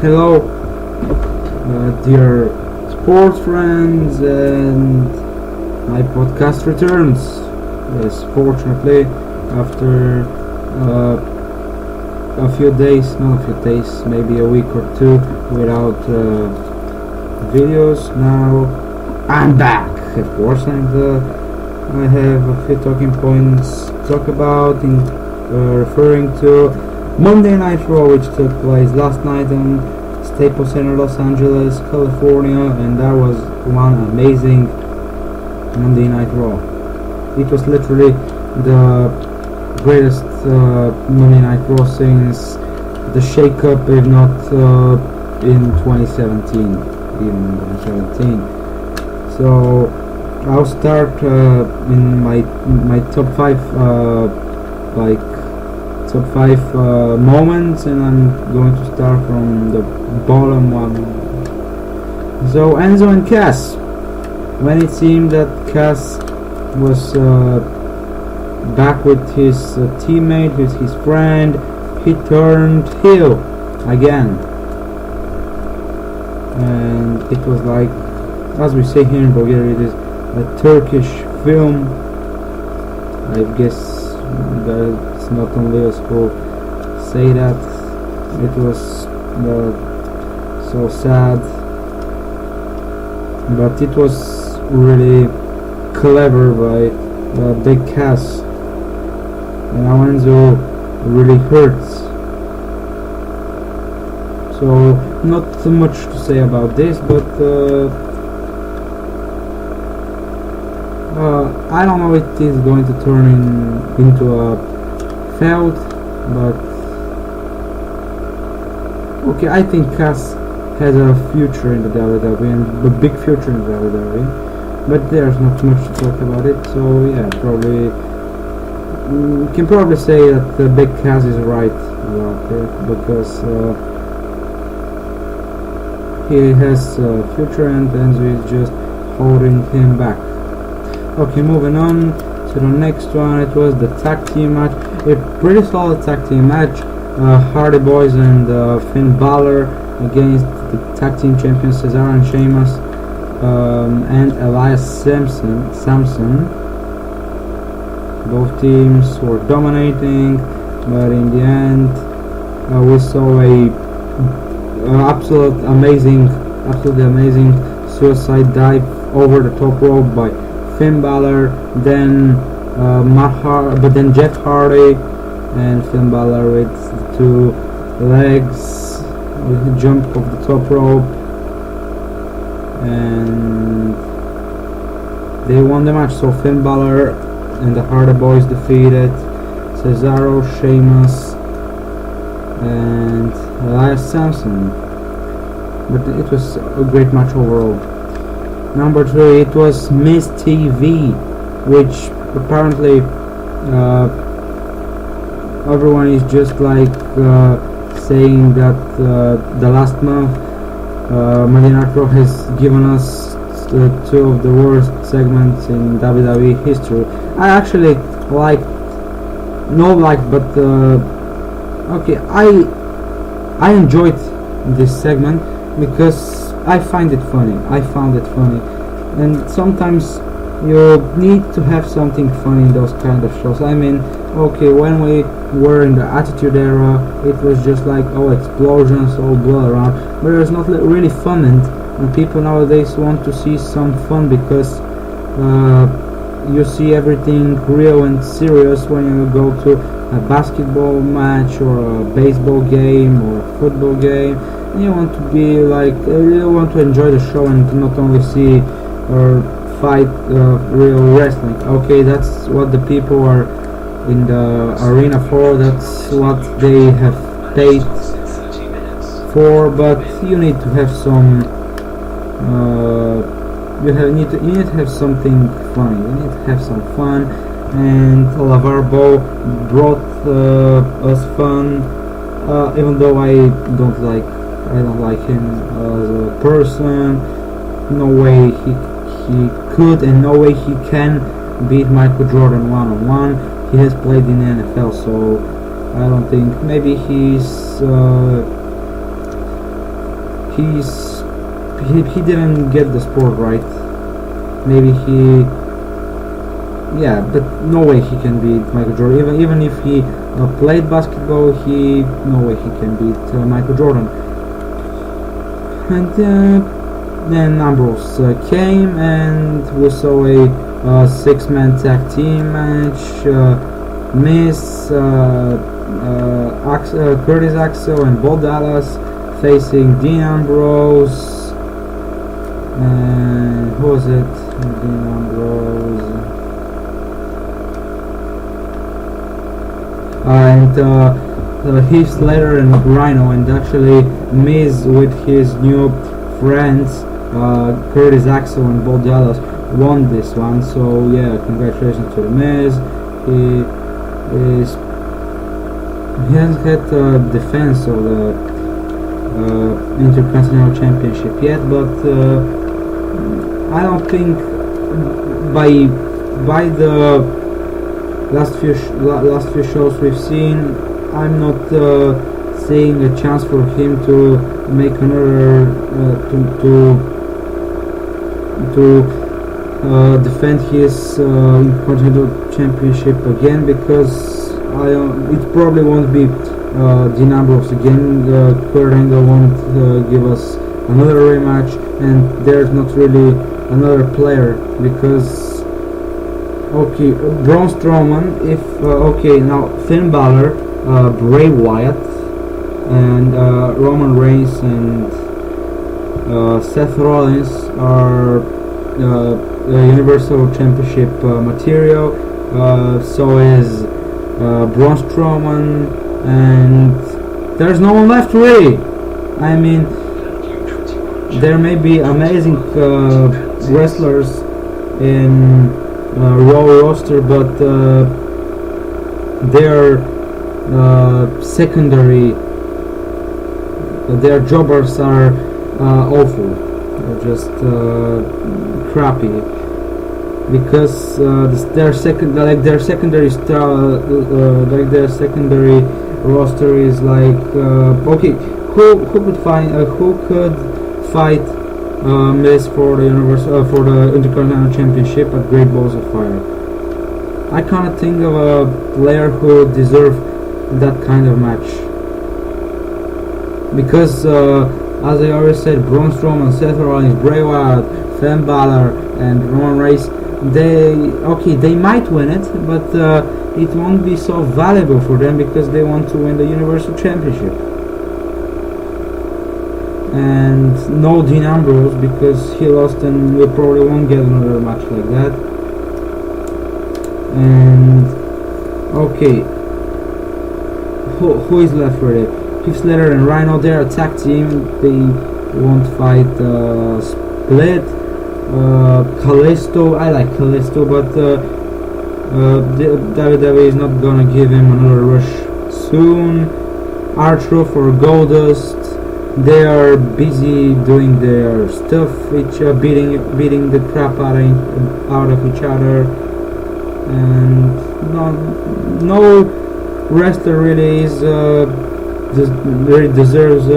Hello, dear sports friends, and my podcast returns. Yes, fortunately, after a few days, not a few days, maybe a week or two without videos. Now I'm back, of course, and I have a few talking points to talk about, referring to Monday Night Raw, which took place last night on Staples Center, Los Angeles, California, and that was one amazing Monday Night Raw. It was literally the greatest Monday Night Raw since the shake-up, if not in 2017, even 2017. So I'll start in my top five moments, and I'm going to start from the bottom one. So Enzo and Cass, when it seemed that Cass was back with his teammate, with his friend, he turned heel again, and it was like, as we say here in Bulgaria, it is a Turkish film. I guess that's not only us who say that. It was so sad, but it was really clever by Big Cass, and Enzo really hurts. So not too much to say about this, but I don't know if it is going to turn into a feud, but okay, I think Cass has a future in the WWE, and a big future in the WWE, but there's not much to talk about it. So yeah, probably can probably say that the Big Cass is right about it, because he has a future and Enzo is just holding him back. Okay, moving on to the next one. It was the tag team match, a pretty solid tag team match. Hardy Boys and Finn Balor against the tag team champions Cesaro and Sheamus, and Elias Samson. Both teams were dominating, but in the end we saw a absolutely amazing suicide dive over the top rope by Finn Balor, then Jeff Hardy, and Finn Balor with the two legs, with a jump off the top rope, and they won the match. So Finn Balor and the Hardy Boys defeated Cesaro, Sheamus, and Elias Samson. But it was a great match overall. Number 3, it was Miz TV, which apparently everyone is just like saying that the last month Monday Night Raw has given us two of the worst segments in WWE history. I actually I enjoyed this segment because I found it funny, and sometimes you need to have something funny in those kind of shows. I mean, okay, when we were in the Attitude Era, it was just like, explosions, blood around, but it's not really fun, and people nowadays want to see some fun because you see everything real and serious when you go to a basketball match or a baseball game or a football game. You want to be like, you want to enjoy the show and not only see or fight real wrestling. Okay, that's what the people are in the arena for, that's what they have paid for, but you need to have some you need to have something funny, you need to have some fun, and LeVar Ball brought us fun, even though I don't like him as a person. No way he could, and no way he can beat Michael Jordan one-on-one. He has played in the NFL, so I don't think, maybe he's he didn't get the sport right. Maybe but no way he can beat Michael Jordan. Even if he played basketball, no way he can beat Michael Jordan. And then Ambrose came, and we saw a six-man tag team match. Miz, Curtis Axel, and Bo Dallas facing Dean Ambrose. And who was it? Dean Ambrose. And Heath Slater and Rhino, and actually Miz with his new friends Curtis Axel and Bo Dallas won this one. So yeah, congratulations to the Miz. He hasn't had defense of the Intercontinental Championship yet, but I don't think by the last few shows we've seen, I'm not seeing a chance for him to make another to defend his Intercontinental Championship again, because it probably won't be Dean Ambrose again. Kurt Angle won't give us another rematch, and there's not really another player, because Braun Strowman, now Finn Balor, Bray Wyatt, and Roman Reigns and Seth Rollins are Universal Championship material. So is Braun Strowman, and there's no one left really. I mean, there may be amazing wrestlers in Raw roster, but their secondary, their jobbers are awful. They're just crappy, because their secondary roster is like who could fight Miz for the Intercontinental Championship at Great Balls of Fire. I cannot think of a player who deserves that kind of match, because as I already said, Braun Strowman, Seth Rollins, Bray Wyatt, Finn Balor, and Roman Reigns, they might win it, but it won't be so valuable for them, because they want to win the Universal Championship. And no Dean Ambrose, because he lost, and we probably won't get another match like that. And who is left really? Heath Slater and Rhino, they're a tag team. They won't fight Split. Kalisto, I like Kalisto, but WWE is not gonna give him another rush soon. R-Truth or Goldust, they are busy doing their stuff, beating the crap out of each other, and no wrestler really deserves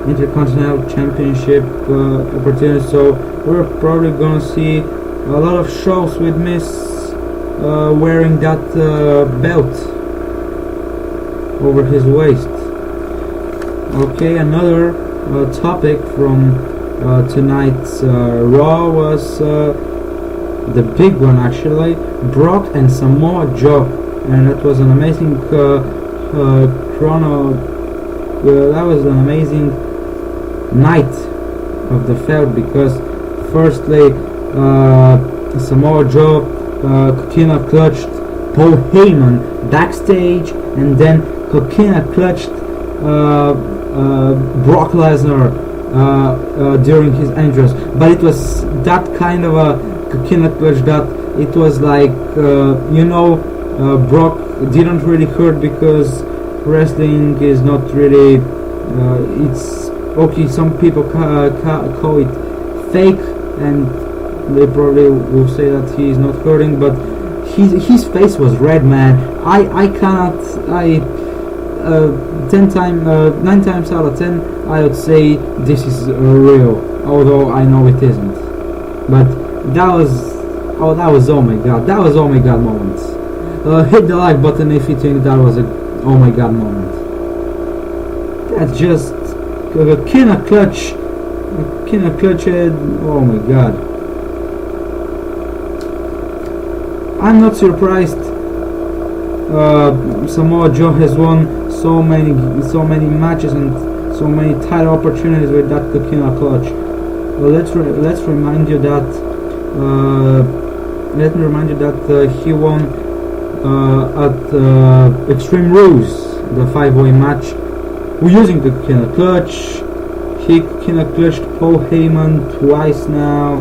Intercontinental Championship opportunity. So we're probably gonna see a lot of shows with Miz wearing that belt over his waist. Another topic from tonight's Raw was the big one, actually, Brock and Samoa Joe, and that was an amazing that was an amazing night of the feud, because firstly Samoa Joe Coquina clutched Paul Heyman backstage, and then Coquina clutched Brock Lesnar during his entrance, but it was that kind of a Coquina clutch that it was like Brock didn't really hurt, because wrestling is not really it's some people call it fake, and they probably will say that he is not hurting, but his face was red, man. 9 times out of 10, I would say this is real, although I know it isn't. But that was oh my god, that was oh my god moments. Hit the like button if you think that was a oh my god moment. That's just a Kina clutch, oh my god. I'm not surprised Samoa Joe has won so many matches and so many title opportunities with that Kina clutch. Well, let's remind you that he won at Extreme Rules, the 5-way match, using the Kina clutch. He Kina clutched Paul Heyman twice now.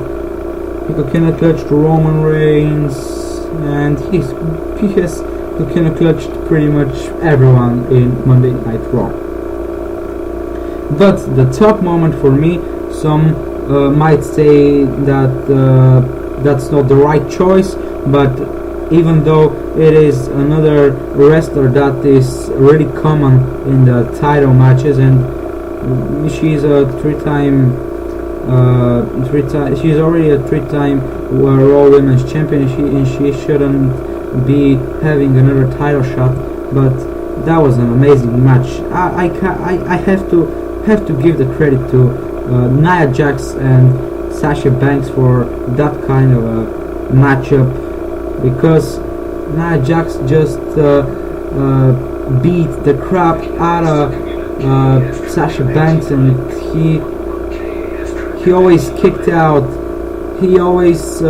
He Kina clutched Roman Reigns, and he has Kina clutched pretty much everyone in Monday Night Raw. But the top moment for me, some might say that that's not the right choice, but even though it is another wrestler that is really common in the title matches, and she's a she's already a three-time Raw Women's Champion, and she shouldn't be having another title shot. But that was an amazing match. I have to give the credit to Nia Jax and Sasha Banks for that kind of a matchup, because Nia Jax just beat the crap out of Sasha Banks, and he always kicked out. He always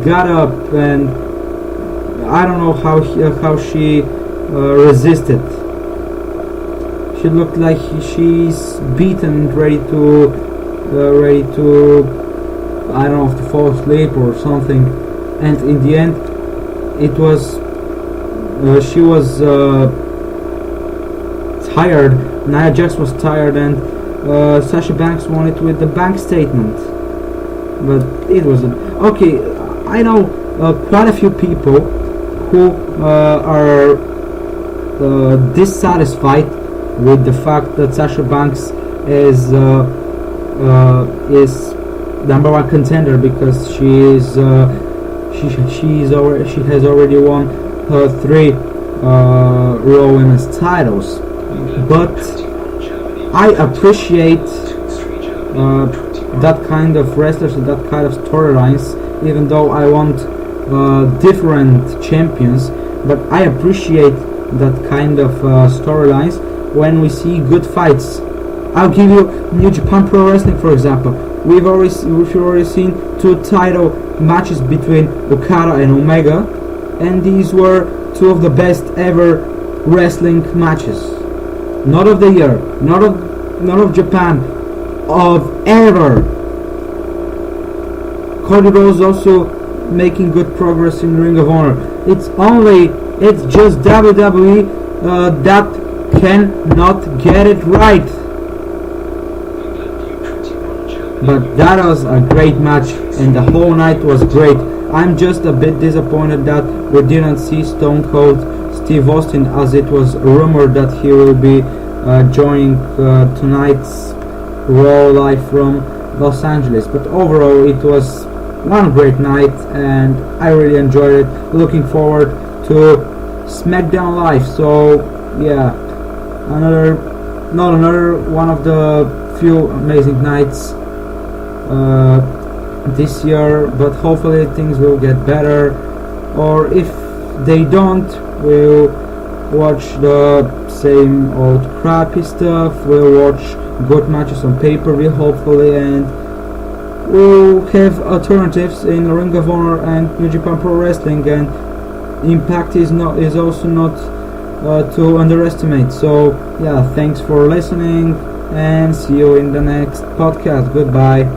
got up, and I don't know how she resisted. She looked like she's beaten, ready to I don't know, if to fall asleep or something. And in the end, it was she was tired. Nia Jax was tired, and Sasha Banks won it with the bank statement. But it wasn't okay. I know quite a few people who are dissatisfied with the fact that Sasha Banks is number one contender, because she has already won her 3 Raw Women's titles. But I appreciate that kind of wrestlers and that kind of storylines, even though I want different champions. But I appreciate that kind of storylines when we see good fights. I'll give you New Japan Pro Wrestling, for example. We've already seen 2 title matches between Okada and Omega, and these were 2 of the best ever wrestling matches. Not of the year, not of Japan, of ever. Cody Rhodes also making good progress in Ring of Honor. It's just WWE that cannot get it right. But that was a great match, and the whole night was great. I'm just a bit disappointed that we didn't see Stone Cold Steve Austin, as it was rumored that he will be joining tonight's Raw live from Los Angeles. But overall, it was one great night, and I really enjoyed it. Looking forward to SmackDown Live. So yeah, not another one of the few amazing nights this year, but hopefully things will get better, or if they don't, we'll watch the same old crappy stuff. We'll watch good matches on pay-per-view, hopefully, and we'll have alternatives in Ring of Honor and New Japan Pro Wrestling, and Impact is also not to underestimate. So yeah, thanks for listening, and see you in the next podcast. Goodbye.